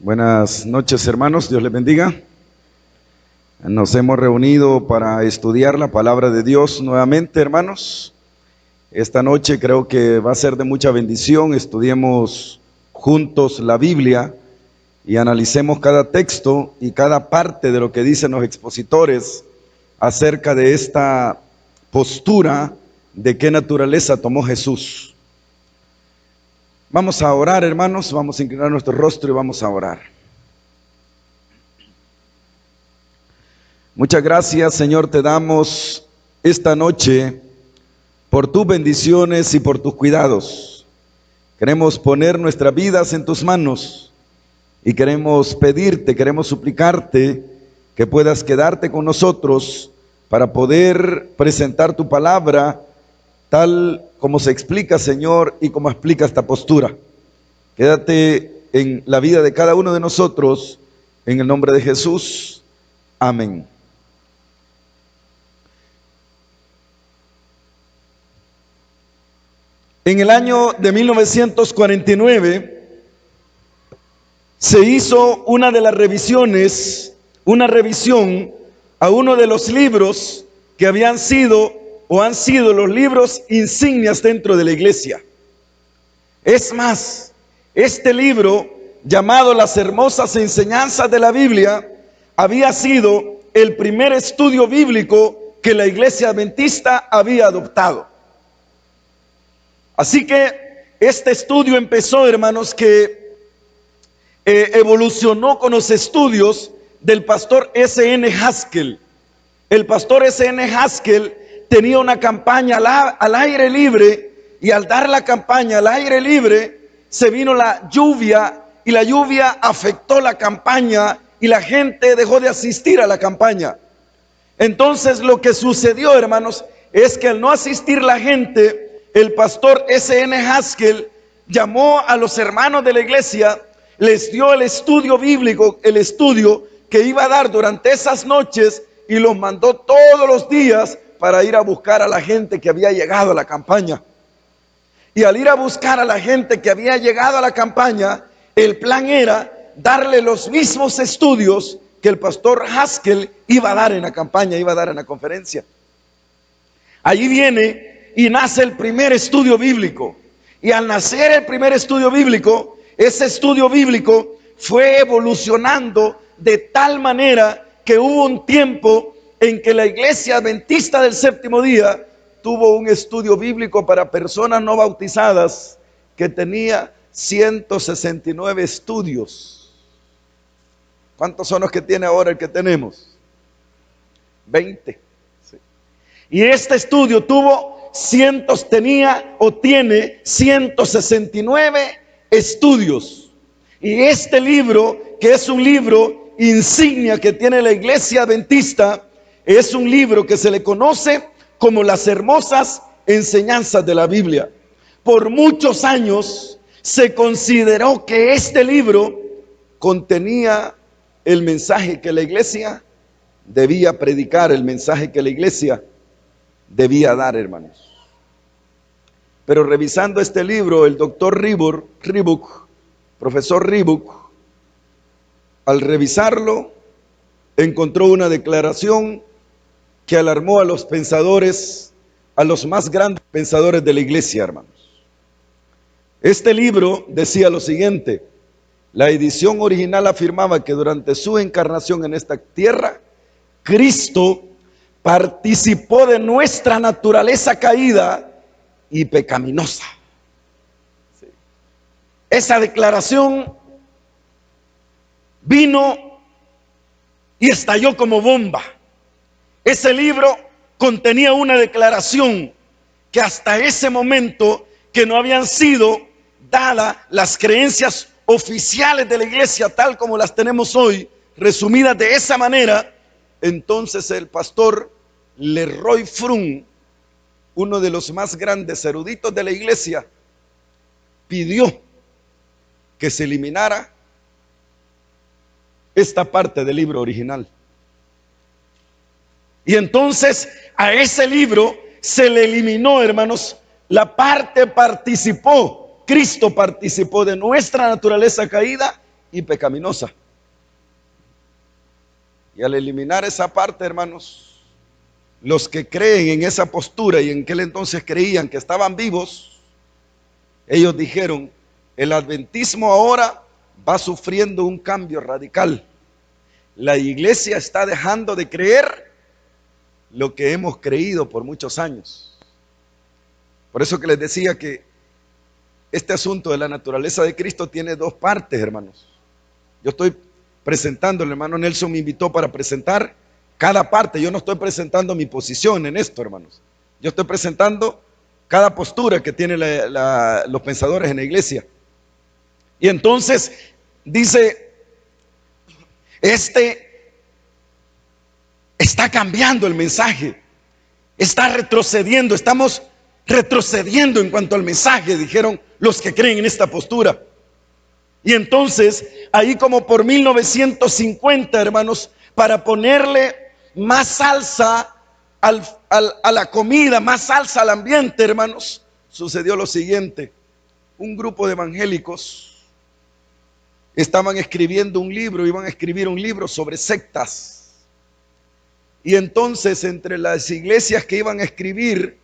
Buenas noches, hermanos, Dios les bendiga. Nos hemos reunido para estudiar la palabra de Dios nuevamente, hermanos. Esta noche creo que va a ser de mucha bendición. Estudiemos juntos la Biblia y analicemos cada texto y cada parte de lo que dicen los expositores acerca de esta postura de qué naturaleza tomó Jesús. Vamos a orar, hermanos, vamos a inclinar nuestro rostro y vamos a orar. Muchas gracias, Señor, te damos esta noche por tus bendiciones y por tus cuidados. Queremos poner nuestras vidas en tus manos y queremos pedirte, queremos suplicarte que puedas quedarte con nosotros para poder presentar tu palabra tal como se explica, Señor, y como explica esta postura. Quédate en la vida de cada uno de nosotros, en el nombre de Jesús. Amén. En el año de 1949 se hizo una de las revisiones, una revisión a uno de los libros que habían sido o han sido los libros insignias dentro de la iglesia. Es más, este libro, llamado Las Hermosas Enseñanzas de la Biblia, había sido el primer estudio bíblico que la iglesia adventista había adoptado. Así que este estudio empezó, hermanos, que evolucionó con los estudios del pastor S.N. Haskell. El pastor S.N. Haskell tenía una campaña al aire libre, y al dar la campaña al aire libre se vino la lluvia, y la lluvia afectó la campaña y la gente dejó de asistir a la campaña. Entonces lo que sucedió, hermanos, es que al no asistir la gente, el pastor S.N. Haskell llamó a los hermanos de la iglesia, les dio el estudio bíblico, el estudio que iba a dar durante esas noches, y los mandó todos los días para ir a buscar a la gente que había llegado a la campaña. Y al ir a buscar a la gente que había llegado a la campaña, el plan era darle los mismos estudios que el pastor Haskell iba a dar en la campaña, iba a dar en la conferencia. Allí viene y nace el primer estudio bíblico. Y al nacer el primer estudio bíblico, ese estudio bíblico fue evolucionando de tal manera que hubo un tiempo en que la iglesia adventista del séptimo día tuvo un estudio bíblico para personas no bautizadas que tenía 169 estudios. ¿Cuántos son los que tiene ahora el que tenemos? 20. Sí. Y este estudio tiene 169 estudios. Y este libro, que es un libro insignia que tiene la iglesia adventista, es un libro que se le conoce como Las Hermosas Enseñanzas de la Biblia. Por muchos años se consideró que este libro contenía el mensaje que la iglesia debía predicar, el mensaje que la iglesia debía dar, hermanos. Pero revisando este libro, el doctor Ribuk, profesor Ribuk, al revisarlo, encontró una declaración que alarmó a los pensadores, a los más grandes pensadores de la iglesia, hermanos. Este libro decía lo siguiente: la edición original afirmaba que durante su encarnación en esta tierra, Cristo participó de nuestra naturaleza caída y pecaminosa. Sí. Esa declaración vino y estalló como bomba. Ese libro contenía una declaración que hasta ese momento, que no habían sido dadas las creencias oficiales de la iglesia tal como las tenemos hoy, resumidas de esa manera, entonces el pastor Leroy Frum, uno de los más grandes eruditos de la iglesia, pidió que se eliminara esta parte del libro original. Y entonces a ese libro se le eliminó, hermanos, la parte Cristo participó de nuestra naturaleza caída y pecaminosa. Y al eliminar esa parte, hermanos, los que creen en esa postura y en aquel entonces creían que estaban vivos, ellos dijeron, el adventismo ahora va sufriendo un cambio radical. La iglesia está dejando de creer lo que hemos creído por muchos años. Por eso que les decía que este asunto de la naturaleza de Cristo tiene dos partes, hermanos. Yo estoy presentando, el hermano Nelson me invitó para presentar cada parte. Yo no estoy presentando mi posición en esto, hermanos. Yo estoy presentando cada postura que tienen los pensadores en la iglesia. Y entonces dice, está cambiando el mensaje, está retrocediendo, estamos retrocediendo en cuanto al mensaje, dijeron los que creen en esta postura. Y entonces, ahí como por 1950, hermanos, para ponerle más salsa a la comida, más salsa al ambiente, hermanos, sucedió lo siguiente. Un grupo de evangélicos estaban escribiendo un libro, iban a escribir un libro sobre sectas. Y entonces, entre las iglesias que iban a escribir,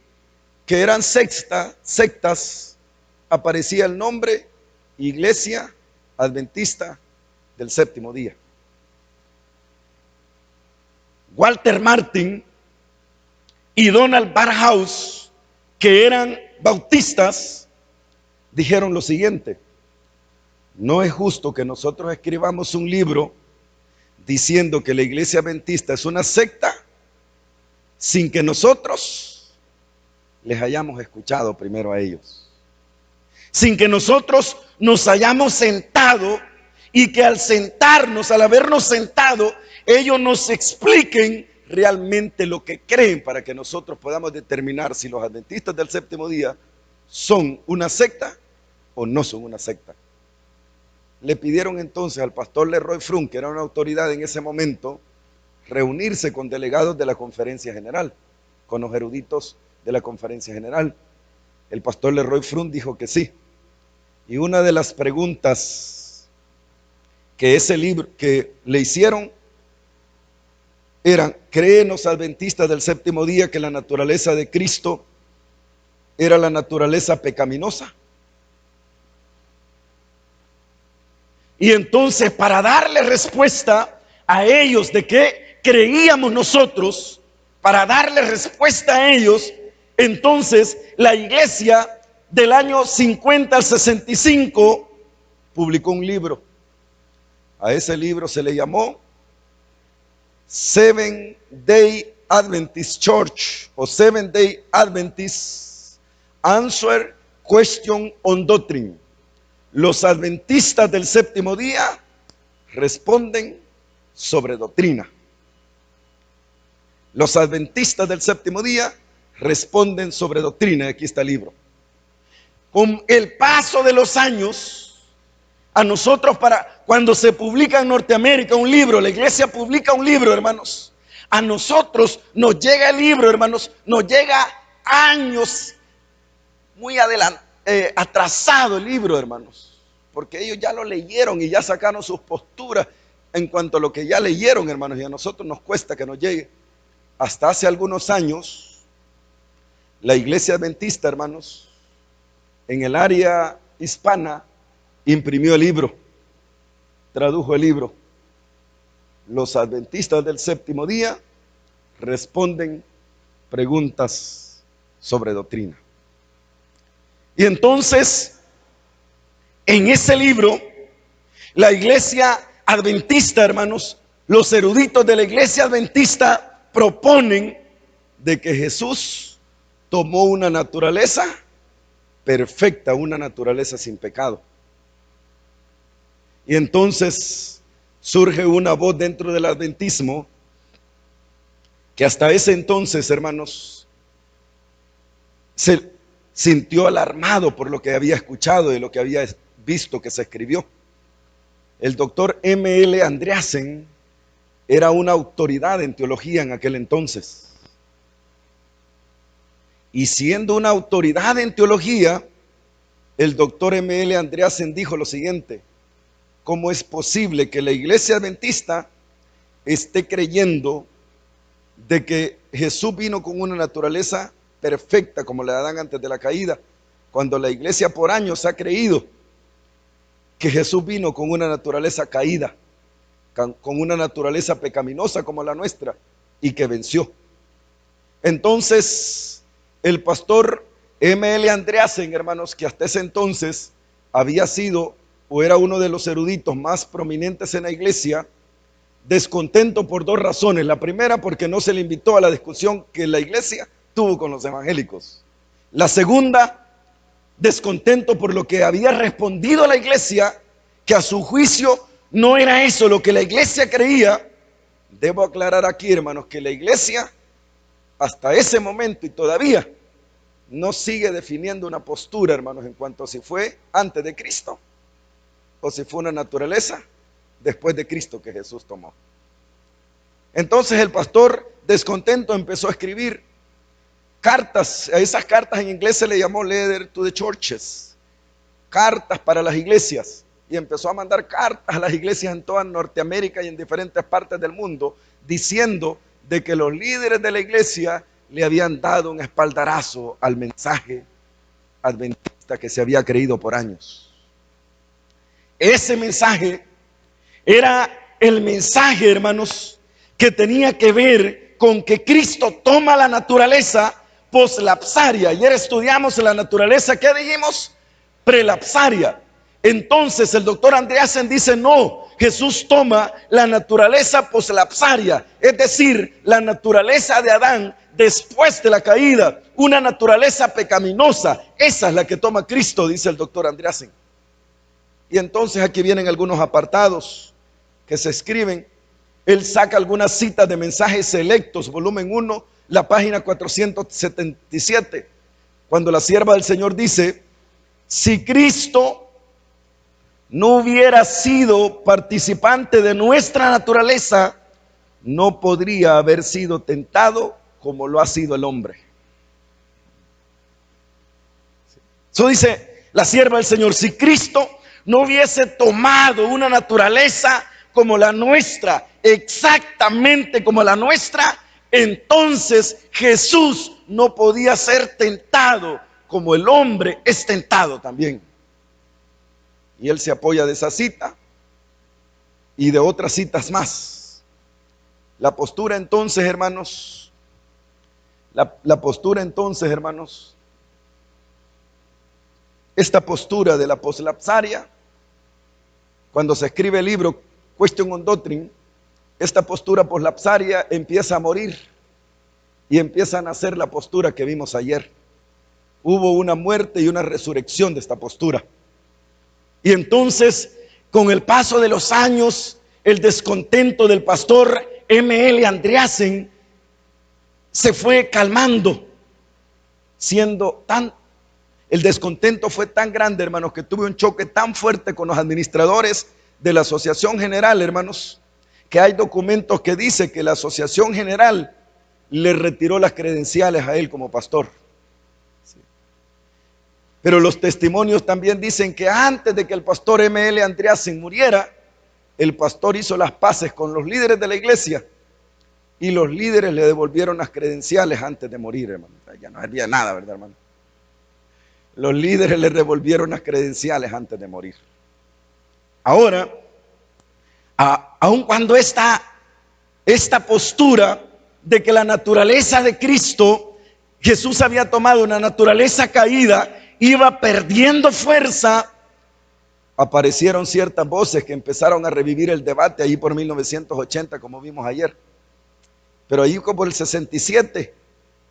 que eran sectas, aparecía el nombre Iglesia Adventista del Séptimo Día. Walter Martin y Donald Barhouse, que eran bautistas, dijeron lo siguiente: no es justo que nosotros escribamos un libro diciendo que la Iglesia Adventista es una secta sin que nosotros les hayamos escuchado primero a ellos, sin que nosotros nos hayamos sentado y que al sentarnos, al habernos sentado, ellos nos expliquen realmente lo que creen para que nosotros podamos determinar si los adventistas del séptimo día son una secta o no son una secta. Le pidieron entonces al pastor Leroy Frum, que era una autoridad en ese momento, reunirse con delegados de la conferencia general, con los eruditos de la conferencia general. El pastor Leroy Frum dijo que sí. Y una de las preguntas que ese libro que le hicieron eran: ¿creen los adventistas del séptimo día que la naturaleza de Cristo era la naturaleza pecaminosa? Y entonces, para darle respuesta a ellos de qué creíamos nosotros, para darle respuesta a ellos, entonces la iglesia del año 50 al 65 publicó un libro. A ese libro se le llamó Seventh Day Adventist Church o Seventh Day Adventist Answer Question on Doctrine. Los adventistas del séptimo día responden sobre doctrina. Los adventistas del séptimo día responden sobre doctrina. Aquí está el libro. Con el paso de los años, a nosotros, cuando se publica en Norteamérica un libro, la iglesia publica un libro, hermanos, a nosotros nos llega el libro, hermanos, nos llega años muy atrasado el libro, hermanos, porque ellos ya lo leyeron y ya sacaron sus posturas en cuanto a lo que ya leyeron, hermanos, y a nosotros nos cuesta que nos llegue. Hasta hace algunos años, la iglesia adventista, hermanos, en el área hispana, imprimió el libro, tradujo el libro. Los adventistas del séptimo día responden preguntas sobre doctrina. Y entonces, en ese libro, la iglesia adventista, hermanos, los eruditos de la iglesia adventista proponen de que Jesús tomó una naturaleza perfecta, una naturaleza sin pecado. Y entonces surge una voz dentro del adventismo que hasta ese entonces, hermanos, se sintió alarmado por lo que había escuchado y lo que había visto que se escribió. El doctor M.L. Andreasen era una autoridad en teología en aquel entonces. Y siendo una autoridad en teología, el doctor M.L. Andreasen dijo lo siguiente: ¿cómo es posible que la iglesia adventista esté creyendo de que Jesús vino con una naturaleza perfecta como la de Adán antes de la caída, cuando la iglesia por años ha creído que Jesús vino con una naturaleza caída, con una naturaleza pecaminosa como la nuestra, y que venció? Entonces, el pastor M.L. Andreasen, hermanos, que hasta ese entonces había sido o era uno de los eruditos más prominentes en la iglesia, descontento por dos razones. La primera, porque no se le invitó a la discusión que la iglesia tuvo con los evangélicos. La segunda, descontento por lo que había respondido la iglesia, que a su juicio no era eso lo que la iglesia creía. Debo aclarar aquí, hermanos, que la iglesia hasta ese momento y todavía no sigue definiendo una postura, hermanos, en cuanto a si fue antes de Cristo o si fue una naturaleza después de Cristo que Jesús tomó. Entonces el pastor descontento empezó a escribir cartas. A esas cartas en inglés se le llamó letter to the churches, cartas para las iglesias, y empezó a mandar cartas a las iglesias en toda Norteamérica y en diferentes partes del mundo, diciendo de que los líderes de la iglesia le habían dado un espaldarazo al mensaje adventista que se había creído por años. Ese mensaje era el mensaje, hermanos, que tenía que ver con que Cristo toma la naturaleza poslapsaria. Ayer estudiamos la naturaleza, ¿qué dijimos? Prelapsaria. Entonces el doctor Andreasen dice, no, Jesús toma la naturaleza poslapsaria, es decir, la naturaleza de Adán después de la caída, una naturaleza pecaminosa. Esa es la que toma Cristo, dice el doctor Andreasen. Y entonces aquí vienen algunos apartados que se escriben. Él saca algunas citas de mensajes selectos, volumen 1, la página 477, cuando la sierva del Señor dice, si Cristo no hubiera sido participante de nuestra naturaleza, no podría haber sido tentado como lo ha sido el hombre. Eso dice la sierva del Señor, si Cristo no hubiese tomado una naturaleza como la nuestra, exactamente como la nuestra, entonces Jesús no podía ser tentado como el hombre es tentado también. Y él se apoya de esa cita y de otras citas más. La postura entonces, hermanos, esta postura de la poslapsaria, cuando se escribe el libro Question on Doctrine, esta postura poslapsaria empieza a morir y empieza a nacer la postura que vimos ayer. Hubo una muerte y una resurrección de esta postura. Y entonces, con el paso de los años, el descontento del pastor M.L. Andreasen se fue calmando, el descontento fue tan grande, hermanos, que tuve un choque tan fuerte con los administradores de la Asociación General, hermanos, que hay documentos que dicen que la Asociación General le retiró las credenciales a él como pastor. Sí. Pero los testimonios también dicen que antes de que el pastor M.L. Andreasen muriera, el pastor hizo las paces con los líderes de la iglesia y los líderes le devolvieron las credenciales antes de morir, hermano. Ya no había nada, ¿verdad, hermano? Los líderes le devolvieron las credenciales antes de morir. Ahora, aun cuando esta postura de que la naturaleza de Cristo, Jesús había tomado una naturaleza caída, iba perdiendo fuerza, aparecieron ciertas voces que empezaron a revivir el debate ahí por 1980, como vimos ayer. Pero ahí como el 67,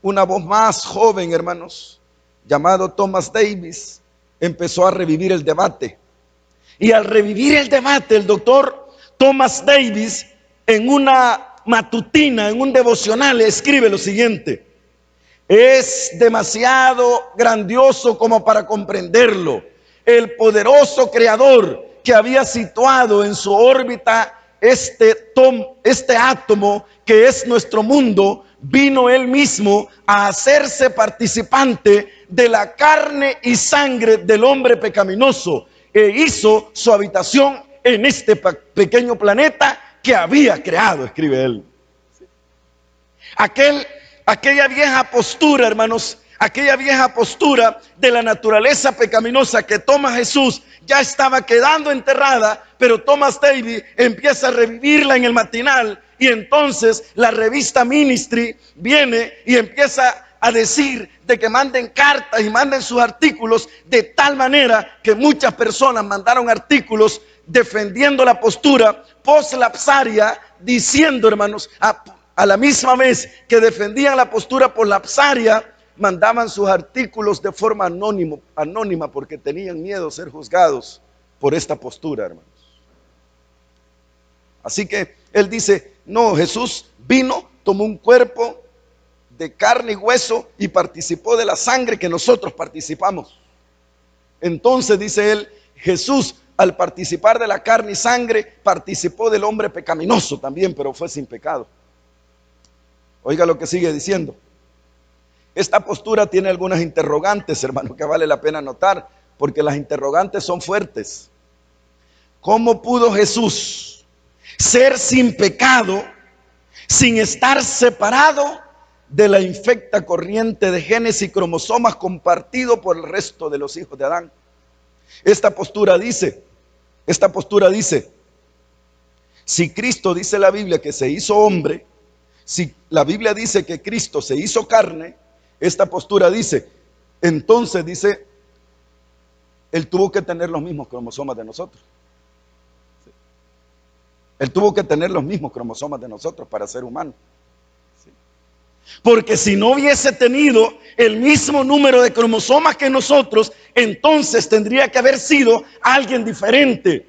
una voz más joven, hermanos, llamado Thomas Davis, empezó a revivir el debate. Y al revivir el debate, el doctor Thomas Davis, en una matutina, en un devocional, escribe lo siguiente: es demasiado grandioso como para comprenderlo. El poderoso creador que había situado en su órbita este átomo que es nuestro mundo, vino él mismo a hacerse participante de la carne y sangre del hombre pecaminoso e hizo su habitación en este pequeño planeta que había creado, escribe él. Aquella vieja postura, hermanos, aquella vieja postura de la naturaleza pecaminosa que toma Jesús ya estaba quedando enterrada, pero Thomas Davis empieza a revivirla en el matinal, y entonces la revista Ministry viene y empieza a decir de que manden cartas y manden sus artículos, de tal manera que muchas personas mandaron artículos defendiendo la postura poslapsaria, diciendo, hermanos, a la misma vez que defendían la postura poslapsaria, mandaban sus artículos de forma anónima porque tenían miedo de ser juzgados por esta postura, hermanos. Así que él dice, no, Jesús vino, tomó un cuerpo de carne y hueso y participó de la sangre que nosotros participamos. Entonces, dice él, Jesús, al participar de la carne y sangre, participó del hombre pecaminoso también, pero fue sin pecado. Oiga lo que sigue diciendo. Esta postura tiene algunas interrogantes, hermano, que vale la pena notar, porque las interrogantes son fuertes. ¿Cómo pudo Jesús ser sin pecado, sin estar separado de la infecta corriente de genes y cromosomas compartido por el resto de los hijos de Adán? Esta postura dice, si Cristo, dice la Biblia, que se hizo hombre, si la Biblia dice que Cristo se hizo carne, esta postura dice, entonces dice, Él tuvo que tener los mismos cromosomas de nosotros. Él tuvo que tener los mismos cromosomas de nosotros para ser humano. Porque si no hubiese tenido el mismo número de cromosomas que nosotros, entonces tendría que haber sido alguien diferente.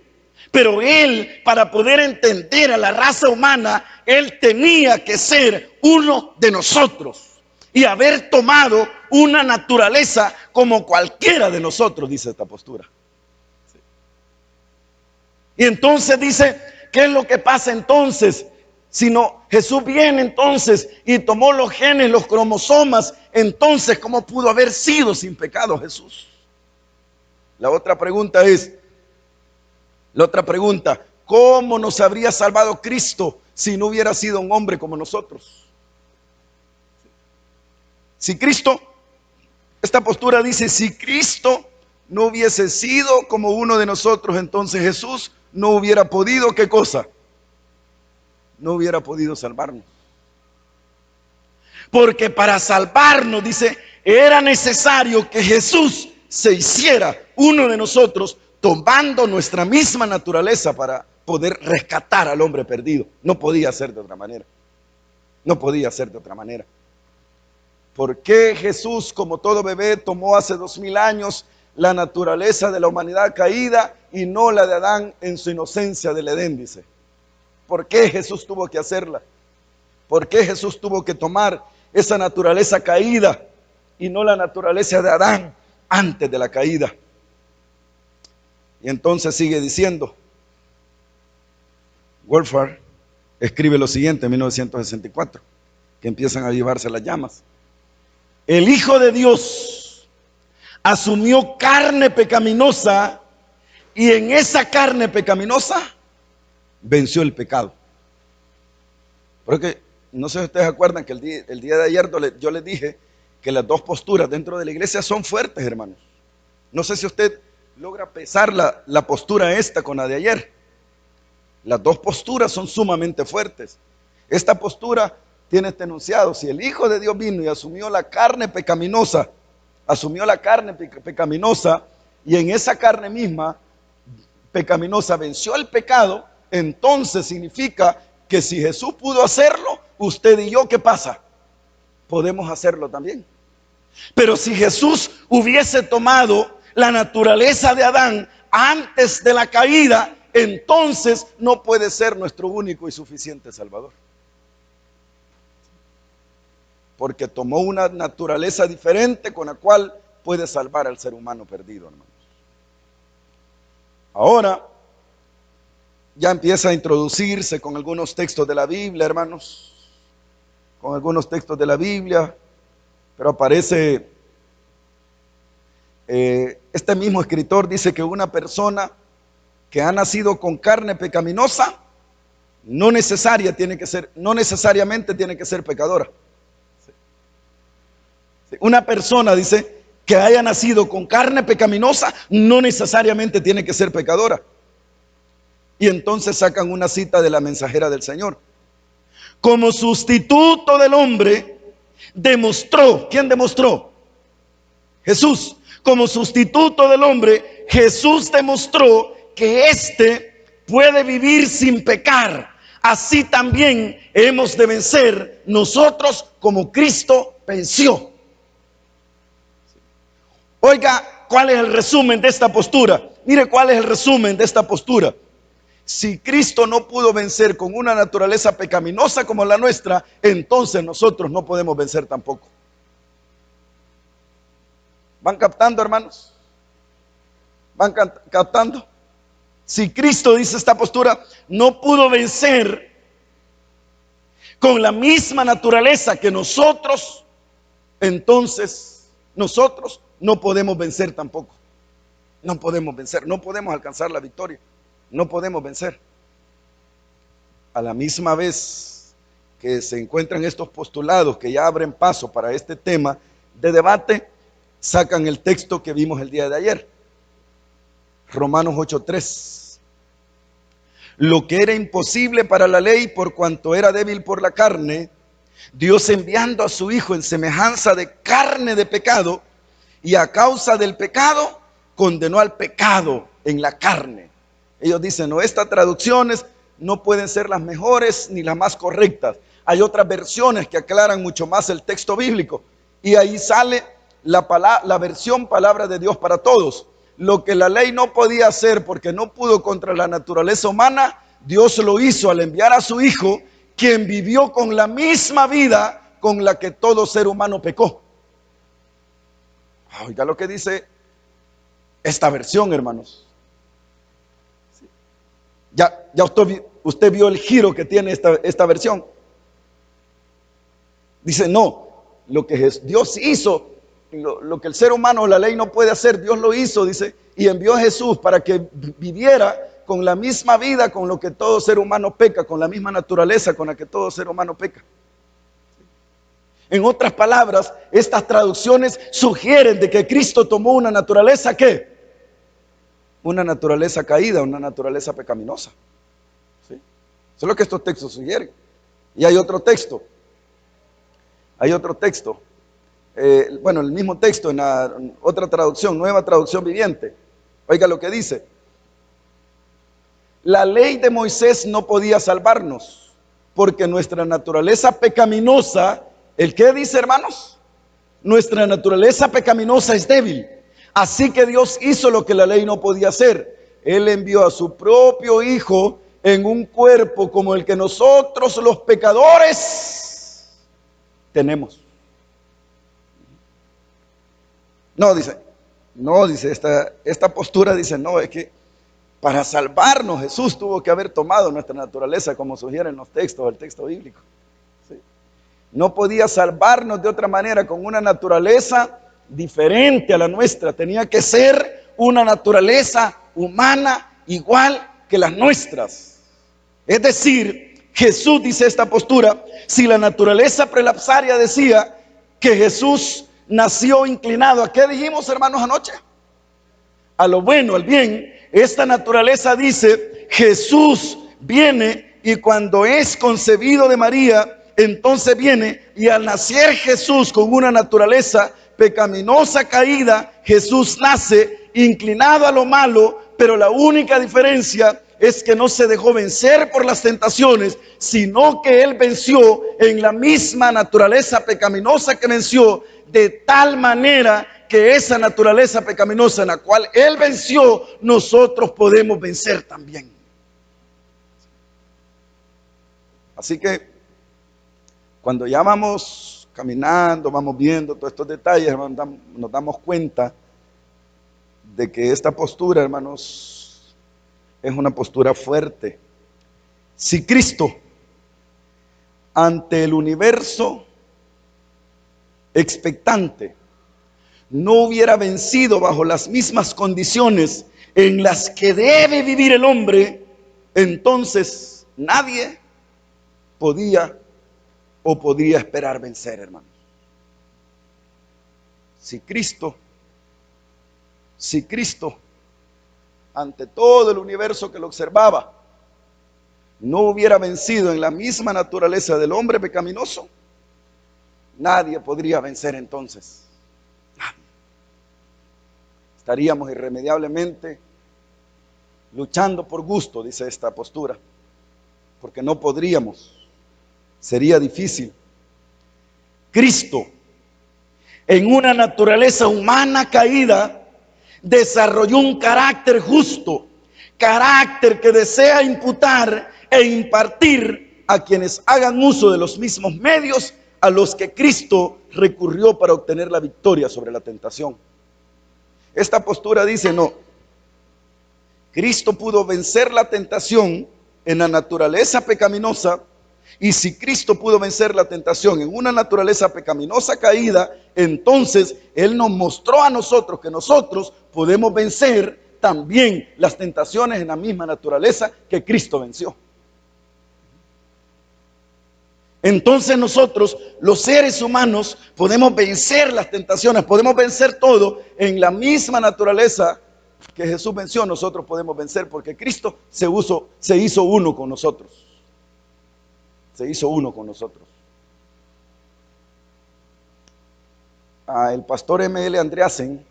Pero Él, para poder entender a la raza humana, Él tenía que ser uno de nosotros y haber tomado una naturaleza como cualquiera de nosotros, dice esta postura. Y entonces dice, ¿qué es lo que pasa entonces? Si no, Jesús viene entonces y tomó los genes, los cromosomas, entonces ¿cómo pudo haber sido sin pecado Jesús? La otra pregunta, ¿cómo nos habría salvado Cristo si no hubiera sido un hombre como nosotros? Si Cristo, esta postura dice, si Cristo no hubiese sido como uno de nosotros, entonces Jesús no hubiera podido, ¿qué cosa? No hubiera podido salvarnos. Porque para salvarnos, dice, era necesario que Jesús se hiciera uno de nosotros, tomando nuestra misma naturaleza para poder rescatar al hombre perdido. No podía ser de otra manera. No podía ser de otra manera. ¿Por qué Jesús, como todo bebé, tomó hace 2000 años la naturaleza de la humanidad caída y no la de Adán en su inocencia del Edén, dice? ¿Por qué Jesús tuvo que hacerla? ¿Por qué Jesús tuvo que tomar esa naturaleza caída y no la naturaleza de Adán antes de la caída? Y entonces sigue diciendo, Wolfgang escribe lo siguiente en 1964, que empiezan a avivarse las llamas. El Hijo de Dios asumió carne pecaminosa y en esa carne pecaminosa venció el pecado. Porque no sé si ustedes acuerdan que el día de ayer yo les dije que las dos posturas dentro de la iglesia son fuertes, hermanos. No sé si usted logra pesar la postura esta con la de ayer. Las dos posturas son sumamente fuertes. Esta postura tiene este enunciado: si el Hijo de Dios vino y asumió la carne pecaminosa, y en esa carne misma pecaminosa venció el pecado, entonces significa que si Jesús pudo hacerlo, usted y yo, ¿qué pasa? Podemos hacerlo también. Pero si Jesús hubiese tomado la naturaleza de Adán antes de la caída, entonces no puede ser nuestro único y suficiente Salvador. Porque tomó una naturaleza diferente con la cual puede salvar al ser humano perdido, hermanos. Ahora ya empieza a introducirse con algunos textos de la Biblia, hermanos. Con algunos textos de la Biblia. Pero aparece, este mismo escritor dice que una persona que ha nacido con carne pecaminosa, no necesariamente tiene que ser pecadora. Una persona, dice, que haya nacido con carne pecaminosa, no necesariamente tiene que ser pecadora. Y entonces sacan una cita de la mensajera del Señor. Como sustituto del hombre, demostró. ¿Quién demostró? Jesús. Como sustituto del hombre, Jesús demostró que éste puede vivir sin pecar. Así también hemos de vencer nosotros como Cristo venció. Oiga, ¿cuál es el resumen de esta postura? Mire cuál es el resumen de esta postura. Si Cristo no pudo vencer con una naturaleza pecaminosa como la nuestra, entonces nosotros no podemos vencer tampoco. ¿Van captando, hermanos? ¿Van captando? Si Cristo, dice esta postura, no pudo vencer con la misma naturaleza que nosotros, entonces nosotros no podemos vencer tampoco. No podemos vencer, no podemos alcanzar la victoria. No podemos vencer. A la misma vez que se encuentran estos postulados que ya abren paso para este tema de debate, sacan el texto que vimos el día de ayer. Romanos 8:3. Lo que era imposible para la ley, por cuanto era débil por la carne, Dios enviando a su Hijo en semejanza de carne de pecado, y a causa del pecado, condenó al pecado en la carne. Ellos dicen, no, estas traducciones no pueden ser las mejores ni las más correctas. Hay otras versiones que aclaran mucho más el texto bíblico. Y ahí sale la versión palabra de Dios para todos. Lo que la ley no podía hacer porque no pudo contra la naturaleza humana, Dios lo hizo al enviar a su Hijo, quien vivió con la misma vida con la que todo ser humano pecó. Oiga lo que dice esta versión, hermanos. Ya usted vio el giro que tiene esta versión. Dice, no, lo que Dios hizo, lo que el ser humano, la ley no puede hacer, Dios lo hizo, dice, y envió a Jesús para que viviera con la misma vida con lo que todo ser humano peca, con la misma naturaleza con la que todo ser humano peca. En otras palabras, estas traducciones sugieren de que Cristo tomó una naturaleza, ¿qué? Una naturaleza caída, una naturaleza pecaminosa. ¿Sí? Eso es lo que estos textos sugieren. Y hay otro texto. Bueno, el mismo texto en otra traducción, Nueva Traducción Viviente. Oiga lo que dice. La ley de Moisés no podía salvarnos, porque nuestra naturaleza pecaminosa, ¿el qué dice, hermanos? Nuestra naturaleza pecaminosa es débil. Así que Dios hizo lo que la ley no podía hacer. Él envió a su propio Hijo en un cuerpo como el que nosotros los pecadores tenemos. No, dice esta postura, dice, no, es que para salvarnos Jesús tuvo que haber tomado nuestra naturaleza, como sugieren los textos, el texto bíblico. ¿Sí? No podía salvarnos de otra manera, con una naturaleza diferente a la nuestra. Tenía que ser una naturaleza humana igual que las nuestras. Es decir, Jesús, dice esta postura, si la naturaleza prelapsaria decía que Jesús nació inclinado, ¿a qué dijimos, hermanos, anoche? A lo bueno, al bien. Esta naturaleza dice, Jesús viene y cuando es concebido de María, entonces viene, y al nacer Jesús con una naturaleza pecaminosa caída, Jesús nace inclinado a lo malo, pero la única diferencia es que no se dejó vencer por las tentaciones, sino que Él venció en la misma naturaleza pecaminosa que venció, de tal manera que esa naturaleza pecaminosa en la cual Él venció, nosotros podemos vencer también. Así que cuando ya vamos caminando, vamos viendo todos estos detalles, hermanos, nos damos cuenta de que esta postura, hermanos, es una postura fuerte. Si Cristo, ante el universo expectante, no hubiera vencido bajo las mismas condiciones en las que debe vivir el hombre, entonces nadie podía o podría esperar vencer, hermanos. Si Cristo, ante todo el universo que lo observaba, no hubiera vencido en la misma naturaleza del hombre pecaminoso, nadie podría vencer entonces. Nadie. Estaríamos irremediablemente luchando por gusto, dice esta postura, porque no podríamos, sería difícil. Cristo, en una naturaleza humana caída, desarrolló un carácter justo, carácter que desea imputar e impartir a quienes hagan uso de los mismos medios a los que Cristo recurrió para obtener la victoria sobre la tentación. Esta postura dice, no, Cristo pudo vencer la tentación en la naturaleza pecaminosa, y si Cristo pudo vencer la tentación en una naturaleza pecaminosa caída, entonces Él nos mostró a nosotros que nosotros podemos vencer también las tentaciones en la misma naturaleza que Cristo venció. Entonces nosotros, los seres humanos, podemos vencer las tentaciones, podemos vencer todo en la misma naturaleza que Jesús venció. Nosotros podemos vencer porque Cristo se hizo uno con nosotros. Se hizo uno con nosotros. El pastor M.L. Andreasen,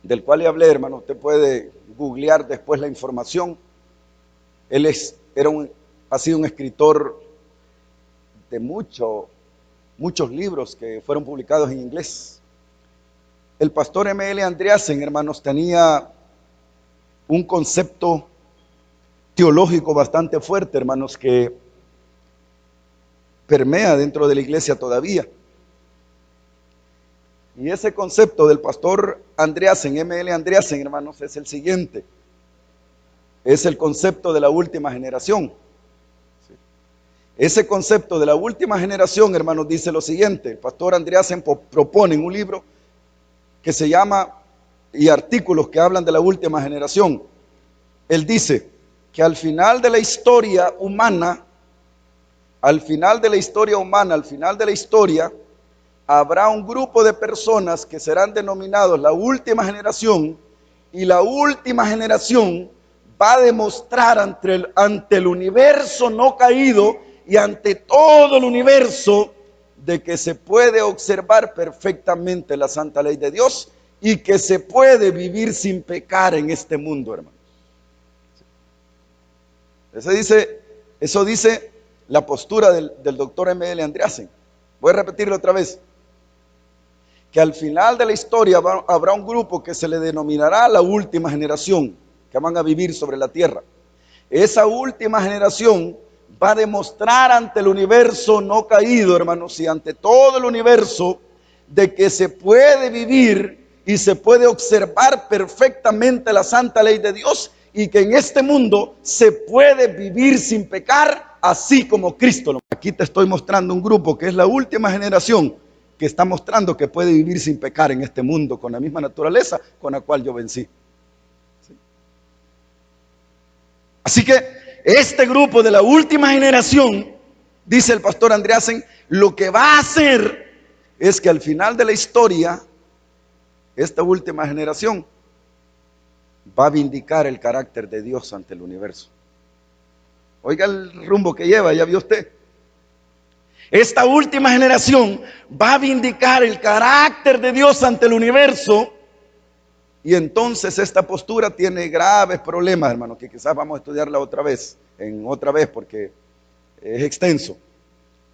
del cual le hablé, hermano, usted puede googlear después la información. Él ha sido un escritor de muchos libros que fueron publicados en inglés. El pastor M.L. Andreasen, hermanos, tenía un concepto teológico bastante fuerte, hermanos, que permea dentro de la iglesia todavía. Y ese concepto del pastor Andreasen, M.L. Andreasen, hermanos, es el siguiente. Es el concepto de la última generación. Ese concepto de la última generación, hermanos, dice lo siguiente. El pastor Andreasen propone en un libro que se llama, y artículos que hablan de la última generación. Él dice que al final de la historia humana, habrá un grupo de personas que serán denominados la última generación, y la última generación va a demostrar ante el universo no caído y ante todo el universo de que se puede observar perfectamente la santa ley de Dios y que se puede vivir sin pecar en este mundo, hermanos. Eso dice la postura del doctor M.L. Andreasen. Voy a repetirlo otra vez. Que al final de la historia habrá un grupo que se le denominará la última generación, que van a vivir sobre la tierra. Esa última generación va a demostrar ante el universo no caído, hermanos, y ante todo el universo, de que se puede vivir y se puede observar perfectamente la santa ley de Dios, y que en este mundo se puede vivir sin pecar, así como Cristo. Aquí te estoy mostrando un grupo que es la última generación, que está mostrando que puede vivir sin pecar en este mundo con la misma naturaleza con la cual yo vencí. ¿Sí? Así que este grupo de la última generación, dice el pastor Andreasen, lo que va a hacer es que al final de la historia, esta última generación va a vindicar el carácter de Dios ante el universo. Oiga el rumbo que lleva, ya vio usted. Esta última generación va a vindicar el carácter de Dios ante el universo, y entonces esta postura tiene graves problemas, hermanos, que quizás vamos a estudiarla otra vez porque es extenso.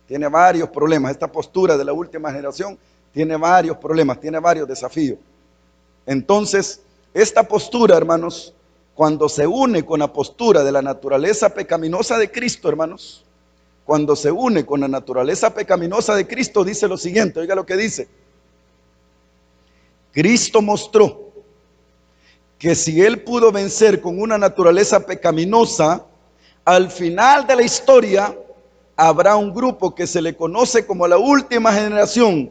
Tiene varios problemas. Esta postura de la última generación tiene varios problemas, tiene varios desafíos. Entonces, esta postura, hermanos, cuando se une con la postura de la naturaleza pecaminosa de Cristo, hermanos, cuando se une con la naturaleza pecaminosa de Cristo, dice lo siguiente, oiga lo que dice. Cristo mostró que si Él pudo vencer con una naturaleza pecaminosa, al final de la historia habrá un grupo que se le conoce como la última generación,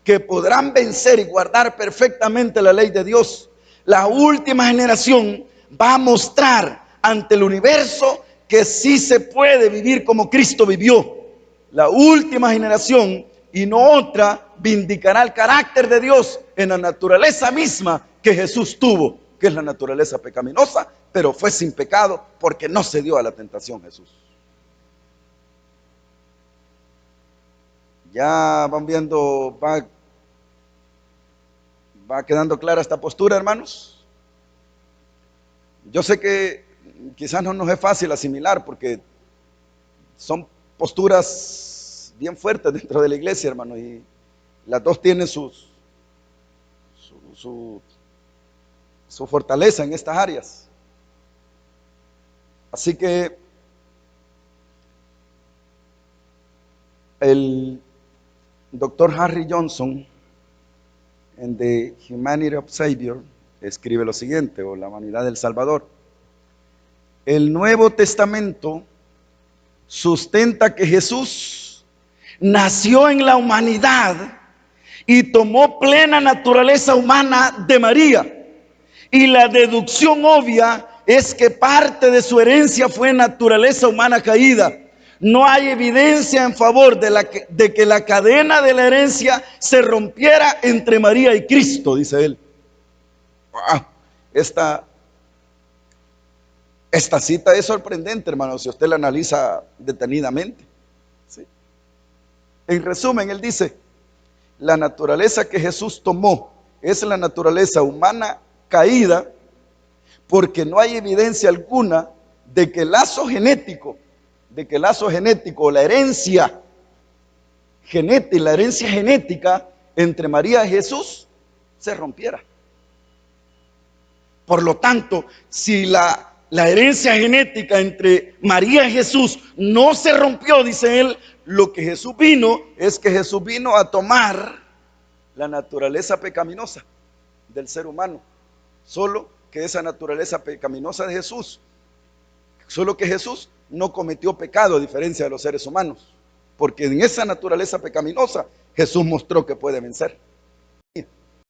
que podrán vencer y guardar perfectamente la ley de Dios. la última generación va a mostrar ante el universo que sí se puede vivir como Cristo vivió. La última generación y no otra vindicará el carácter de Dios en la naturaleza misma que Jesús tuvo, que es la naturaleza pecaminosa, pero fue sin pecado porque no se dio a la tentación Jesús. Ya van viendo, va quedando clara esta postura, hermanos. Yo sé que quizás no nos es fácil asimilar porque son posturas bien fuertes dentro de la iglesia, hermanos, y las dos tienen su fortaleza en estas áreas. Así que el doctor Harry Johnson en The Humanity of Savior escribe lo siguiente, o la humanidad del Salvador: el Nuevo Testamento sustenta que Jesús nació en la humanidad y tomó plena naturaleza humana de María, y la deducción obvia es que parte de su herencia fue naturaleza humana caída. No hay evidencia en favor de que la cadena de la herencia se rompiera entre María y Cristo, dice él. Wow, esta cita es sorprendente, hermano, si usted la analiza detenidamente. ¿Sí? En resumen, él dice: la naturaleza que Jesús tomó es la naturaleza humana caída, porque no hay evidencia alguna de que el lazo genético, la herencia genética entre María y Jesús se rompiera. Por lo tanto, si la herencia genética entre María y Jesús no se rompió, dice él, lo que Jesús vino es que Jesús vino a tomar la naturaleza pecaminosa del ser humano. Solo que esa naturaleza pecaminosa de Jesús, solo que Jesús no cometió pecado a diferencia de los seres humanos, porque en esa naturaleza pecaminosa Jesús mostró que puede vencer.